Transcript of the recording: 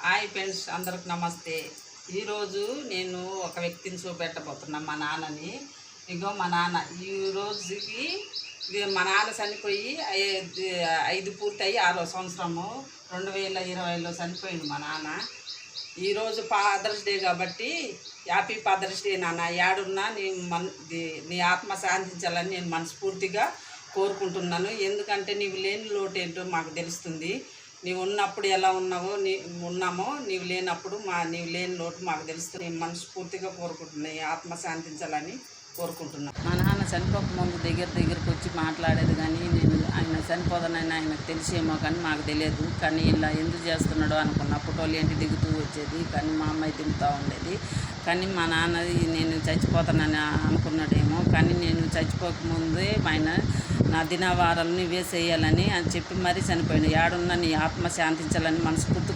Hi friends, అందరికి నమస్తే. ఈరోజు నేను ఒక వ్యక్తిని చూపెట్టబోతున్నా, మా నాన్నని. ఇగో మా నాన్న ఈ రోజుకి మా నాన్న చనిపోయి 5 పూర్తయి 6వ సంవత్సరము 2020లో చనిపోయింది మా నాన్న. ఈరోజు ఫాదర్స్ డే కాబట్టి హ్యాపీ ఫాదర్స్ డే నాన్న. ఏడున్నా నీ ఆత్మ శాంతించాలని నేను మనస్ఫూర్తిగా కోరుకుంటున్నాను. ఎందుకంటే నీవు లేని లోటు ఏంటో మాకు తెలుస్తుంది. నీవు ఉన్నప్పుడు ఎలా ఉన్నామో నీవు లేనప్పుడు నీవు లేని లోటు మాకు తెలుస్తుంది. నేను మనస్ఫూర్తిగా కోరుకుంటున్నాను, ఆత్మ శాంతించాలని కోరుకుంటున్నాను. మా నాన్న చనిపోక ముందు దగ్గరకు వచ్చి మాట్లాడేది, కానీ నేను ఆయన చనిపోదనని ఆయనకు తెలిసేమో కానీ మాకు తెలియదు. కానీ ఇలా ఎందుకు చేస్తున్నాడో అనుకున్నప్పుడు వాళ్ళు ఏంటి దిగుతూ వచ్చేది, కానీ మా అమ్మాయి దిగుతూ ఉండేది. కానీ మా నాన్న నేను చచ్చిపోతానని అనుకున్నాడేమో, కానీ నేను చచ్చిపోకముందే ఆయన నా దినవారాలను వేసేయాలని అని చెప్పి మరీ చనిపోయాడు. ఏడున్నా నీ ఆత్మ శాంతించాలని మనస్ఫూర్తిగా